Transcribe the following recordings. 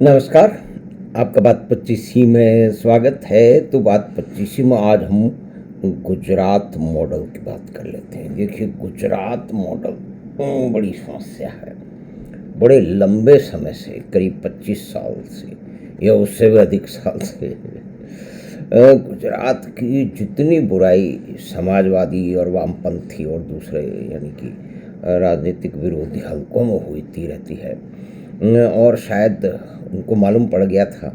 नमस्कार, आपका बात 25 में स्वागत है। तो बात 25 में आज हम गुजरात मॉडल की बात कर लेते हैं। देखिए, गुजरात मॉडल बड़ी समस्या है। बड़े लंबे समय से, करीब 25 साल से या उससे भी अधिक साल से गुजरात की जितनी बुराई समाजवादी और वामपंथी और दूसरे यानी कि राजनीतिक विरोधी हलकों में होती रहती है। और शायद उनको मालूम पड़ गया था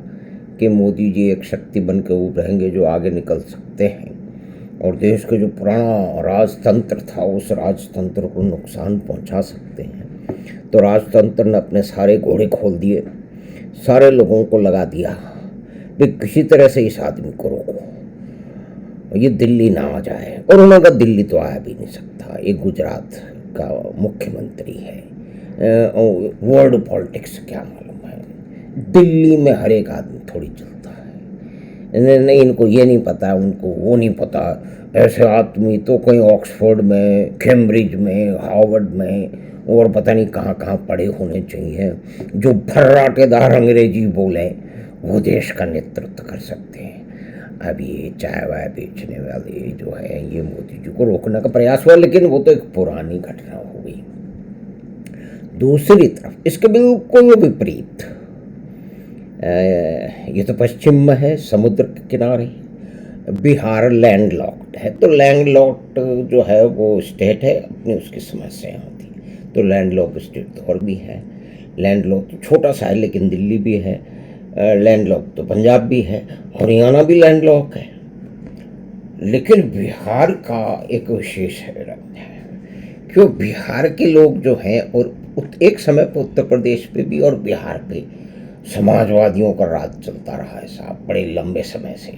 कि मोदी जी एक शक्ति बन के उभरेंगे जो आगे निकल सकते हैं और देश के जो पुराना राजतंत्र था उस राजतंत्र को नुकसान पहुंचा सकते हैं। तो राजतंत्र ने अपने सारे घोड़े खोल दिए, सारे लोगों को लगा दिया कि किसी तरह से इस आदमी को रोको, ये दिल्ली ना आ जाए। और उन्होंने कहा दिल्ली तो आया भी नहीं सकता, ये गुजरात का मुख्यमंत्री है। वर्ल्ड पॉलिटिक्स क्या मालूम है, दिल्ली में हर एक आदमी थोड़ी चलता है। नहीं, इनको ये नहीं पता, उनको वो नहीं पता। ऐसे आदमी तो कहीं ऑक्सफोर्ड में, कैम्ब्रिज में, हार्वर्ड में और पता नहीं कहाँ कहाँ पढ़े होने चाहिए, जो फर्राटेदार अंग्रेजी बोले वो देश का नेतृत्व कर सकते हैं। अब ये चाय वाय बेचने वाले जो है, ये मोदी जी को रोकने का प्रयास हुआ, लेकिन वो तो एक पुरानी घटना हो गई। दूसरी तरफ इसके बिल्कुल विपरीत, ये तो पश्चिम में है, समुद्र के किनारे। बिहार लैंडलॉक्ड है, तो लैंडलॉक्ड जो है वो स्टेट है, अपनी उसकी समस्याएं होती हैं। तो लैंडलॉक्ड स्टेट तो और भी है, लैंडलॉक्ड तो छोटा सा है लेकिन दिल्ली भी है, लैंडलॉक्ड तो पंजाब भी है, हरियाणा भी लैंडलॉक्ड है। लेकिन बिहार का एक विशेष है, क्यों बिहार के लोग जो हैं, और एक समय पर उत्तर प्रदेश पे भी और बिहार पे समाजवादियों का राज चलता रहा है साहब, बड़े लंबे समय से।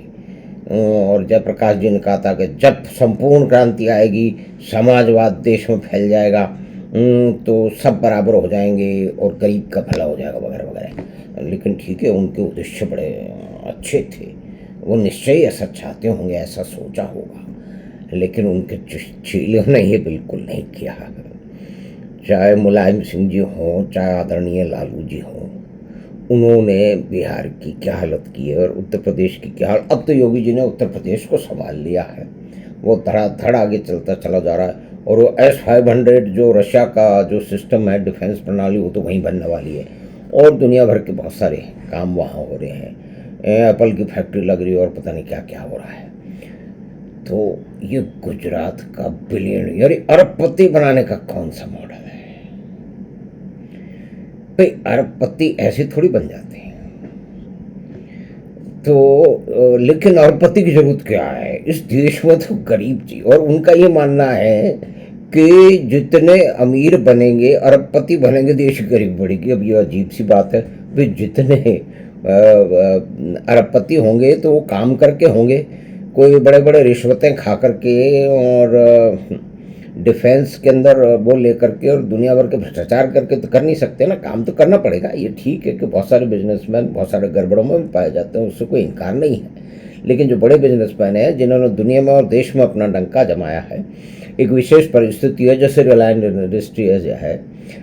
और जयप्रकाश जी ने कहा था कि जब संपूर्ण क्रांति आएगी, समाजवाद देश में फैल जाएगा, तो सब बराबर हो जाएंगे और गरीब का भला हो जाएगा वगैरह वगैरह। लेकिन ठीक है, उनके उद्देश्य बड़े अच्छे थे, वो निश्चय ही ऐसा चाहते होंगे, ऐसा सोचा होगा, लेकिन उनके चीलों ने ये बिल्कुल नहीं किया। चाहे मुलायम सिंह जी हों, चाहे आदरणीय लालू जी हों, उन्होंने बिहार की क्या हालत की है और उत्तर प्रदेश की क्या हालत। अब तो योगी जी ने उत्तर प्रदेश को संभाल लिया है, वो धड़ाधड़ आगे चलता चला जा रहा है। और वो S-500 जो रशिया का जो सिस्टम है, डिफेंस प्रणाली, वो तो वहीं बनने वाली है। और दुनिया भर के बहुत सारे काम वहाँ हो रहे हैं, एप्पल की फैक्ट्री लग रही है और पता नहीं क्या क्या हो रहा है। तो ये गुजरात का बिलियन यानी अरबपति बनाने का कौन सा मॉडल है? भाई, अरबपति ऐसे थोड़ी बन जाते हैं। तो लेकिन अरबपति की जरूरत क्या है इस देश में? तो गरीब जी, और उनका ये मानना है कि जितने अमीर बनेंगे, अरबपति बनेंगे, देश की गरीब बढ़ेगी। अब ये अजीब सी बात है भाई, जितने अरबपति होंगे तो वो काम करके होंगे, कोई बड़े बड़े रिश्वतें खा करके और डिफेंस के अंदर वो लेकर के और दुनिया भर के भ्रष्टाचार करके तो कर नहीं सकते ना। काम तो करना पड़ेगा। ये ठीक है कि बहुत सारे बिजनेसमैन बहुत सारे गड़बड़ों में भी पाए जाते हैं, उससे कोई इनकार नहीं है। लेकिन जो बड़े बिजनेसमैन हैं जिन्होंने दुनिया में और देश में अपना डंका जमाया है, एक विशेष परिस्थिति है, जैसे रिलायंस इंडस्ट्रीज है।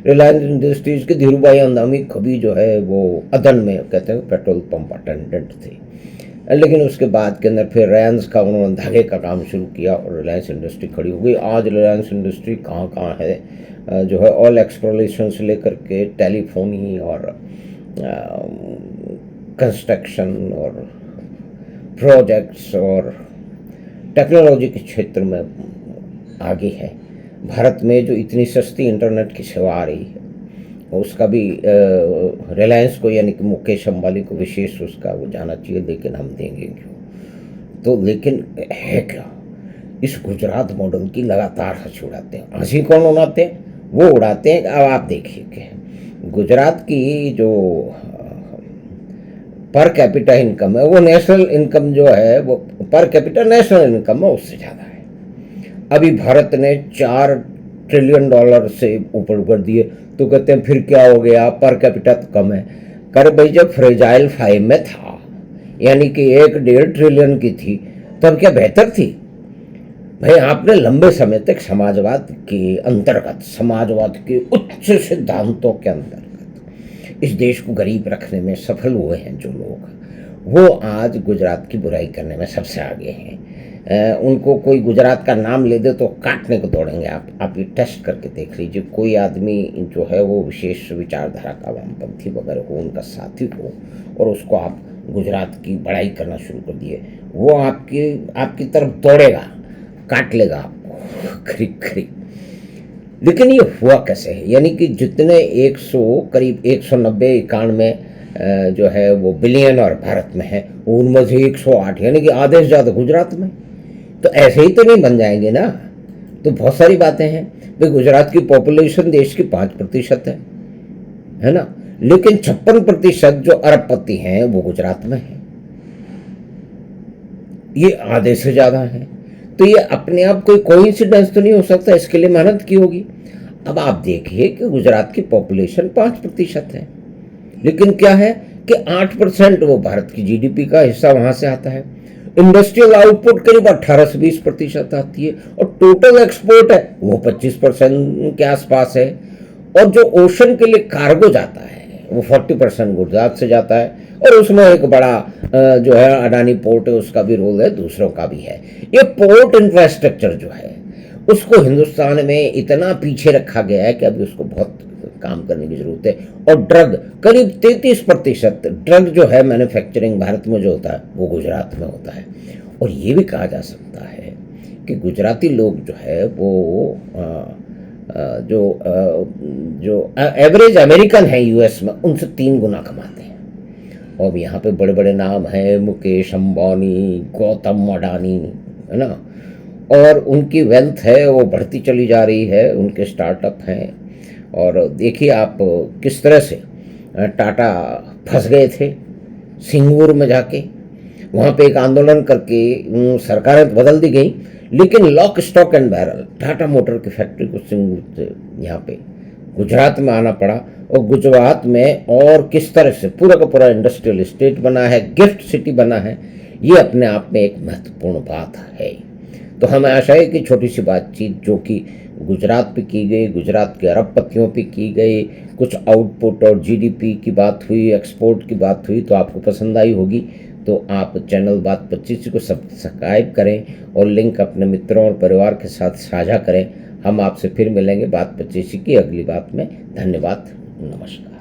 रिलायंस इंडस्ट्रीज के धीरू भाई अंदामी कभी जो है वो अदन में कहते हैं पेट्रोल पंप अटेंडेंट थे, लेकिन उसके बाद के अंदर फिर रिलायंस का उन्होंने धागे का काम शुरू किया और रिलायंस इंडस्ट्री खड़ी हो गई। आज रिलायंस इंडस्ट्री कहाँ कहाँ है, जो है ऑयल एक्सप्लोरेशन से लेकर के टेलीफोनी और कंस्ट्रक्शन और प्रोजेक्ट्स और टेक्नोलॉजी के क्षेत्र में आगे है। भारत में जो इतनी सस्ती इंटरनेट की सेवा आ रही है, उसका भी रिलायंस को यानी कि मुकेश अंबानी को विशेष उसका वो जाना चाहिए, लेकिन हम देंगे क्यों? तो लेकिन है क्या, इस गुजरात मॉडल की लगातार हंसी उड़ाते हैं। हंसी कौन उड़ाते हैं? वो उड़ाते हैं। अब आप देखिए कि गुजरात की जो पर कैपिटा इनकम है, वो नेशनल इनकम जो है, वो पर कैपिटा नेशनल इनकम है उससे ज़्यादा है। अभी भारत ने $4 ट्रिलियन से ऊपर कर दिए, तो कहते हैं फिर क्या हो गया, पर कैपिटा तो कम है। कर भाई, जब फ्रेजाइल 5 में था, यानी कि 1.5 ट्रिलियन की थी, तब क्या बेहतर थी? भाई, आपने लंबे समय तक समाजवाद के अंतर्गत, समाजवाद के उच्च सिद्धांतों के अंतर्गत इस देश को गरीब रखने में सफल हुए हैं जो लोग, वो आज गुजरात की बुराई करने में सबसे आगे हैं। उनको कोई गुजरात का नाम ले दे तो काटने को दौड़ेंगे। आप ये टेस्ट करके देख लीजिए, कोई आदमी जो है वो विशेष विचारधारा का वामपंथी वगैरह हो, उनका साथी हो, और उसको आप गुजरात की बड़ाई करना शुरू कर दिए, वो आपकी तरफ दौड़ेगा, काट लेगा आपको खरीद खरीद। लेकिन ये हुआ कैसे है? यानी कि जितने 100 करीब 190-91 जो है वो बिलियन और भारत में है, उनमें से 108 यानी कि आधे से ज़्यादा गुजरात में। तो ऐसे ही तो नहीं बन जाएंगे ना। तो बहुत सारी बातें हैं भाई। गुजरात की पॉपुलेशन देश की 5% है ना, लेकिन 56% जो अरबपति हैं वो गुजरात में है, ये आधे से ज़्यादा है। तो ये अपने आप कोई कोइंसिडेंस तो नहीं हो सकता, इसके लिए मेहनत की होगी। अब आप देखिए कि गुजरात की पॉपुलेशन 5% है, लेकिन क्या है कि 8% वो भारत की जीडीपी का हिस्सा वहां से आता है। इंडस्ट्रियल आउटपुट करीब 18 से 20% आती है, और टोटल एक्सपोर्ट है वो 25% के आसपास है। और जो ओशन के लिए कार्गो जाता है वो 40% गुजरात से जाता है, और उसमें एक बड़ा जो है अडानी पोर्ट है, उसका भी रोल है, दूसरों का भी है। ये पोर्ट इंफ्रास्ट्रक्चर जो है उसको हिंदुस्तान में इतना पीछे रखा गया है कि अभी उसको बहुत काम करने की जरूरत है। और ड्रग करीब 33% ड्रग जो है मैन्युफैक्चरिंग भारत में जो होता है वो गुजरात में होता है। और ये भी कहा जा सकता है कि गुजराती लोग जो है वो जो एवरेज अमेरिकन है यूएस में, उनसे 3 गुना कमाते हैं। और यहाँ पे बड़े बड़े नाम हैं, मुकेश अंबानी, गौतम अडानी, है ना, और उनकी वेल्थ है वो बढ़ती चली जा रही है, उनके स्टार्टअप हैं। और देखिए आप किस तरह से टाटा फंस गए थे सिंगूर में जाके, वहाँ पे एक आंदोलन करके सरकारें तो बदल दी गई, लेकिन lock stock and barrel Tata motor की फैक्ट्री को सिंगूर से यहाँ पे गुजरात में आना पड़ा। और गुजरात में और किस तरह से पूरा का पूरा इंडस्ट्रियल स्टेट बना है, गिफ्ट सिटी बना है, ये अपने आप में एक महत्वपूर्ण बात है। तो हमें आशा है कि छोटी सी बातचीत जो कि गुजरात पे की गई, गुजरात के अरबपतियों पे की गई, कुछ आउटपुट और जीडीपी की बात हुई, एक्सपोर्ट की बात हुई, तो आपको पसंद आई होगी। तो आप चैनल बात 25 को सब्सक्राइब करें और लिंक अपने मित्रों और परिवार के साथ साझा करें। हम आपसे फिर मिलेंगे बात 25 की अगली बात में। धन्यवाद, नमस्कार।